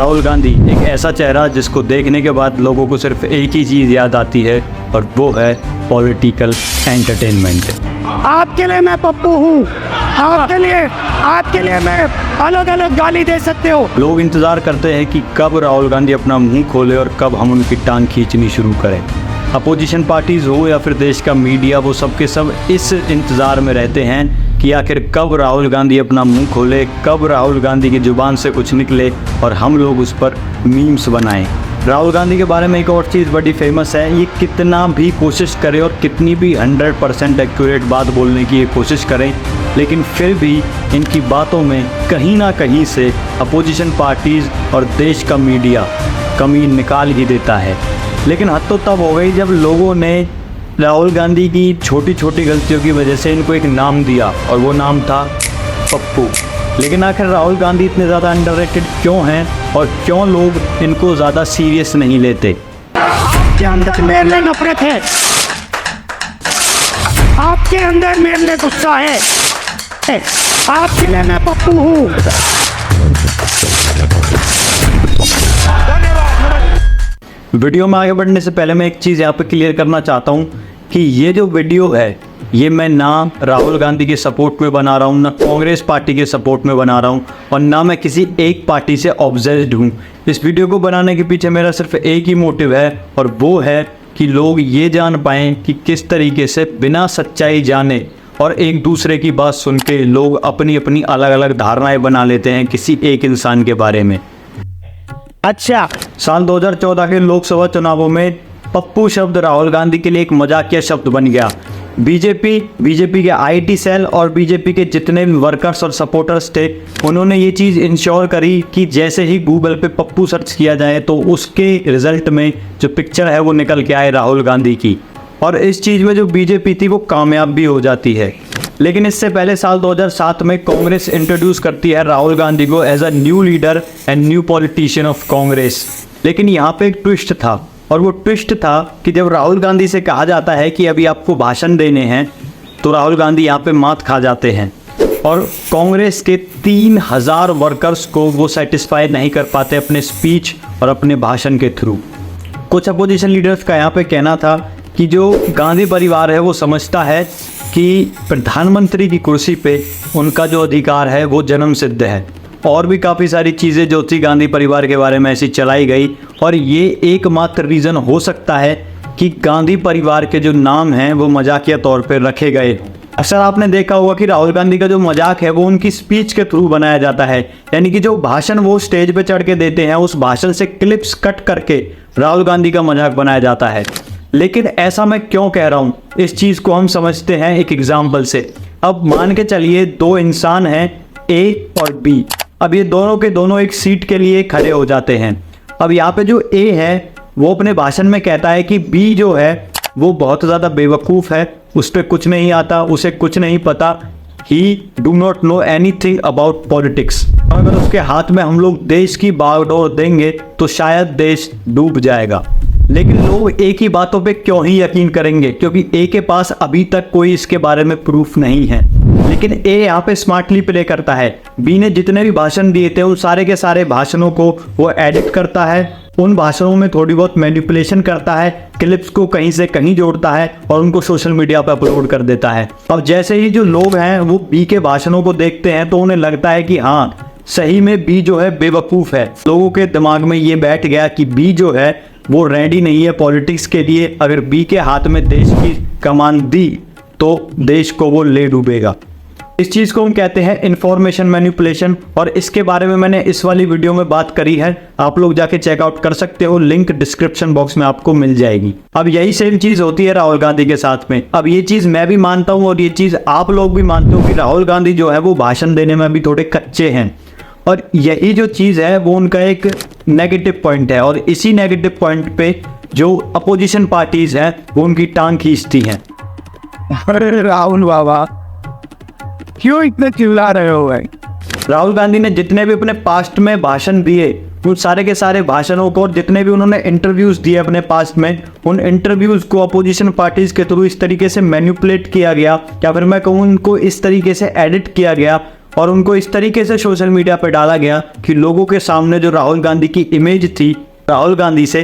राहुल गांधी एक ऐसा चेहरा जिसको देखने के बाद लोगों को सिर्फ एक ही चीज़ याद आती है और वो है पॉलिटिकल एंटरटेनमेंट। आपके लिए मैं पप्पू हूँ, आपके लिए मैं अलग अलग गाली दे सकते हो। लोग इंतज़ार करते हैं कि कब राहुल गांधी अपना मुंह खोले और कब हम उनकी टांग खींचनी शुरू करें। अपोजिशन पार्टीज़ हो या फिर देश का मीडिया, वो सब के सब इस इंतज़ार में रहते हैं कि आखिर कब राहुल गांधी अपना मुंह खोले, कब राहुल गांधी की ज़ुबान से कुछ निकले और हम लोग उस पर मीम्स बनाएं। राहुल गांधी के बारे में एक और चीज़ बड़ी फेमस है, ये कितना भी कोशिश करें और कितनी भी 100% एक्यूरेट बात बोलने की ये कोशिश करें, लेकिन फिर भी इनकी बातों में कहीं ना कहीं से अपोजिशन पार्टीज़ और देश का मीडिया कमी निकाल ही देता है। लेकिन हद तो तब हो गई जब लोगों ने राहुल गांधी की छोटी छोटी गलतियों की वजह से इनको एक नाम दिया और वो नाम था पप्पू। लेकिन आखिर राहुल गांधी इतने ज़्यादा अंडररेटेड क्यों हैं और क्यों लोग इनको ज़्यादा सीरियस नहीं लेते? आपके अंदर मेरे लिए नफरत है, आपके अंदर मेरे लिए गुस्सा है, आपके लिए मैं पप्पू हूँ। वीडियो में आगे बढ़ने से पहले मैं एक चीज़ यहाँ पे क्लियर करना चाहता हूँ कि ये जो वीडियो है ये मैं ना राहुल गांधी के सपोर्ट में बना रहा हूँ, ना कांग्रेस पार्टी के सपोर्ट में बना रहा हूँ और ना मैं किसी एक पार्टी से ऑब्सेस्ड हूँ। इस वीडियो को बनाने के पीछे मेरा सिर्फ एक ही मोटिव है और वो है कि लोग ये जान पाएँ कि किस तरीके से बिना सच्चाई जाने और एक दूसरे की बात सुन के लोग अपनी अपनी अलग अलग धारणाएँ बना लेते हैं किसी एक इंसान के बारे में। अच्छा, साल 2014 के लोकसभा चुनावों में पप्पू शब्द राहुल गांधी के लिए एक मजाकिया शब्द बन गया। बीजेपी के आईटी सेल और बीजेपी के जितने भी वर्कर्स और सपोर्टर्स थे, उन्होंने ये चीज़ इंश्योर करी कि जैसे ही गूगल पे पप्पू सर्च किया जाए तो उसके रिजल्ट में जो पिक्चर है वो निकल के आए राहुल गांधी की, और इस चीज़ में जो बीजेपी थी वो कामयाब भी हो जाती है। लेकिन इससे पहले साल 2007 में कांग्रेस इंट्रोड्यूस करती है राहुल गांधी को as a new leader and new politician of Congress. लेकिन यहाँ पे एक ट्विस्ट था, और वो ट्विस्ट था कि जब राहुल गांधी से कहा जाता है कि अभी आपको भाषण देने हैं तो राहुल गांधी यहाँ पे मात खा जाते हैं और कांग्रेस के 3000 वर्कर्स को वो सेटिस्फाई नहीं कर पाते अपने स्पीच और अपने भाषण के थ्रू। कुछ अपोजिशन लीडर्स का यहाँ पे कहना था कि जो गांधी परिवार है वो समझता है कि प्रधानमंत्री की कुर्सी पे उनका जो अधिकार है वो जन्म सिद्ध है, और भी काफ़ी सारी चीज़ें जो थी गांधी परिवार के बारे में ऐसी चलाई गई, और ये एकमात्र रीज़न हो सकता है कि गांधी परिवार के जो नाम हैं वो मजाकिया तौर पर रखे गए। अक्सर आपने देखा होगा कि राहुल गांधी का जो मजाक है वो उनकी स्पीच के थ्रू बनाया जाता है, यानी कि जो भाषण वो स्टेज पे चढ़ के देते हैं उस भाषण से क्लिप्स कट करके राहुल गांधी का मजाक बनाया जाता है। लेकिन ऐसा मैं क्यों कह रहा हूँ, इस चीज़ को हम समझते हैं एक एग्जाम्पल से। अब मान के चलिए दो इंसान हैं ए और बी, अब ये दोनों के दोनों एक सीट के लिए खड़े हो जाते हैं। अब यहाँ पे जो ए है वो अपने भाषण में कहता है कि बी जो है वो बहुत ज़्यादा बेवकूफ़ है, उस पर कुछ नहीं आता, उसे कुछ नहीं पता, ही do not know anything about politics. अगर उसके हाथ में हम लोग देश की बागडोर देंगे तो शायद देश डूब जाएगा। लेकिन लोग एक ही बातों पे क्यों ही यकीन करेंगे, क्योंकि ए के पास अभी तक कोई इसके बारे में प्रूफ नहीं है। लेकिन ए यहाँ पे स्मार्टली प्ले करता है, बी ने जितने भी भाषण दिए थे उन सारे के सारे भाषणों को वो एडिट करता है, उन भाषणों में थोड़ी बहुत मैनिपुलेशन करता है, क्लिप्स को कहीं से कहीं जोड़ता है और उनको सोशल मीडिया पर अपलोड कर देता है। अब जैसे ही जो लोग हैं वो बी के भाषणों को देखते हैं तो उन्हें लगता है कि हाँ सही में बी जो है बेवकूफ़ है। लोगों के दिमाग में ये बैठ गया कि बी जो है वो रेडी नहीं है पॉलिटिक्स के लिए, अगर बी के हाथ में देश की कमान दी तो देश को वो ले डूबेगा। इस चीज़ को हम कहते हैं इंफॉर्मेशन मैनिपुलेशन, और इसके बारे में मैंने इस वाली वीडियो में बात करी है, आप लोग जाके चेकआउट कर सकते हो, लिंक डिस्क्रिप्शन बॉक्स में आपको मिल जाएगी। अब यही सेम चीज़ होती है राहुल गांधी के साथ में। अब ये चीज़ मैं भी मानता हूँ और ये चीज़ आप लोग भी मानते हो कि राहुल गांधी जो है वो भाषण देने में अभी थोड़े कच्चे हैं, और यही जो चीज़ है वो उनका एक नेगेटिव पॉइंट है, और इसी नेगेटिव पॉइंट पे जो अपोजिशन पार्टीज हैं वो उनकी टांग खींचती हैं। अरे राहुल बाबा क्यों इतने चिल्ला रहे हो भाई? राहुल गांधी ने जितने भी अपने पास्ट में भाषण दिए उन सारे के सारे भाषणों को, और जितने भी उन्होंने इंटरव्यूज़ दिए अपने पास्ट में, उन इंटरव्यूज़ को अपोजिशन पार्टीज़ के थ्रू इस तरीके से मैनिपुलेट किया गया, या फिर मैं कहूँ उनको इस तरीके से एडिट किया गया और उनको इस तरीके से सोशल मीडिया पर डाला गया कि लोगों के सामने जो राहुल गांधी की इमेज थी, राहुल गांधी से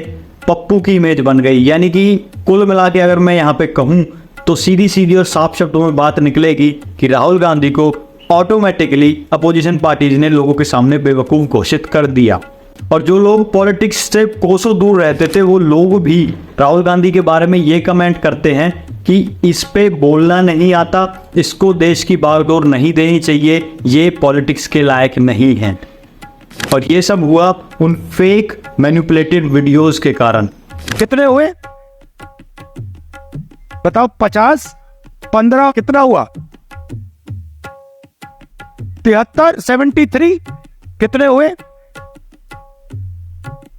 पप्पू की इमेज बन गई। यानी कि कुल मिला के अगर मैं यहाँ पे कहूँ तो सीधी सीधी और साफ शब्दों में बात निकलेगी कि राहुल गांधी को ऑटोमेटिकली अपोजिशन पार्टीज ने लोगों के सामने बेवकूफ़ घोषित कर दिया। और जो लोग पॉलिटिक्स से कोसों दूर रहते थे वो लोग भी राहुल गांधी के बारे में ये कमेंट करते हैं कि इस पे बोलना नहीं आता, इसको देश की बागडोर नहीं देनी चाहिए, ये पॉलिटिक्स के लायक नहीं है। और ये सब हुआ उन फेक मैनिपुलेटेड वीडियोस के कारण। कितने हुए बताओ? 50, 15 कितना हुआ? 73, 73 कितने हुए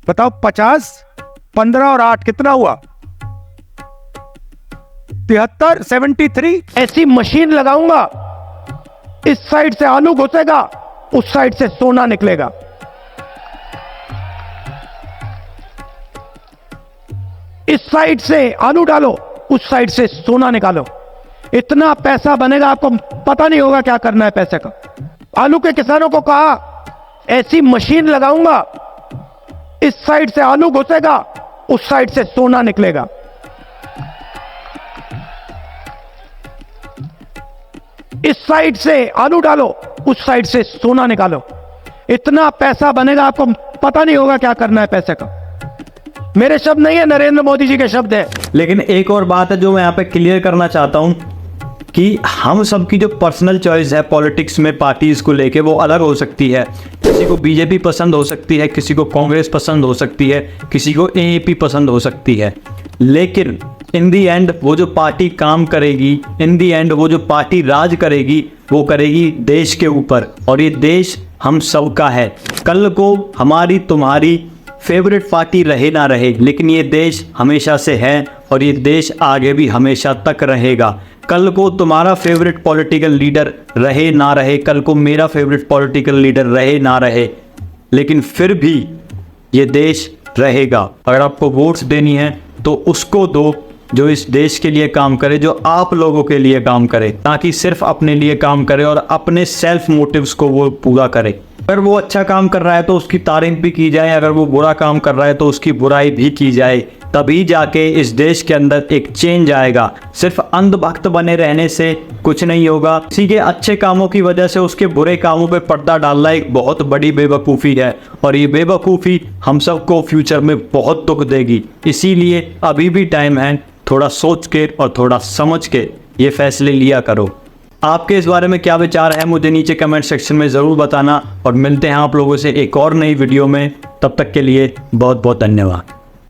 बताओ? 50, 15 और 8 कितना हुआ? 73, 73। ऐसी मशीन लगाऊंगा, इस साइड से आलू घुसेगा, उस साइड से सोना निकलेगा। इस साइड से आलू डालो, उस साइड से सोना निकालो। इतना पैसा बनेगा, आपको पता नहीं होगा क्या करना है पैसे का। आलू के किसानों को कहा ऐसी मशीन लगाऊंगा, इस साइड से आलू घुसेगा, उस साइड से सोना निकलेगा। इस साइड से आलू डालो, उस साइड से सोना निकालो। इतना पैसा बनेगा, आपको पता नहीं होगा क्या करना है पैसे का। मेरे शब्द नहीं है, नरेंद्र मोदी जी के शब्द है। लेकिन एक और बात है जो मैं यहाँ पे क्लियर करना चाहता हूँ कि हम सबकी जो पर्सनल चॉइस है पॉलिटिक्स में पार्टीज को लेके वो अलग हो सकती है। किसी को बीजेपी पसंद हो सकती है, किसी को कांग्रेस पसंद हो सकती है, किसी को एएपी पसंद हो सकती है, लेकिन इन दी एंड वो जो पार्टी काम करेगी, इन दी एंड वो जो पार्टी राज करेगी, वो करेगी देश के ऊपर। और ये देश हम सबका है। कल को हमारी तुम्हारी फेवरेट पार्टी रहे ना रहे, लेकिन ये देश हमेशा से है और ये देश आगे भी हमेशा तक रहेगा। कल को तुम्हारा फेवरेट पॉलिटिकल लीडर रहे ना रहे, कल को मेरा फेवरेट पॉलिटिकल लीडर रहे ना रहे, लेकिन फिर भी ये देश रहेगा। अगर आपको वोट्स देनी है तो उसको दो जो इस देश के लिए काम करे, जो आप लोगों के लिए काम करे, ताकि सिर्फ अपने लिए काम करे और अपने सेल्फ मोटिव्स को वो पूरा करे। अगर वो अच्छा काम कर रहा है तो उसकी तारीफ भी की जाए, अगर वो बुरा काम कर रहा है तो उसकी बुराई भी की जाए, तभी जाके इस देश के अंदर एक चेंज आएगा। सिर्फ अंधभक्त बने रहने से कुछ नहीं होगा। किसी के अच्छे कामों की वजह से उसके बुरे कामों पे पर्दा डालना एक बहुत बड़ी बेवकूफ़ी है और ये बेवकूफ़ी हम सबको फ्यूचर में बहुत दुख देगी। इसीलिए अभी भी टाइम है, थोड़ा सोच के और थोड़ा समझ के ये फैसले लिया करो। आपके इस बारे में क्या विचार है मुझे नीचे कमेंट सेक्शन में ज़रूर बताना और मिलते हैं आप लोगों से एक और नई वीडियो में। तब तक के लिए बहुत बहुत धन्यवाद।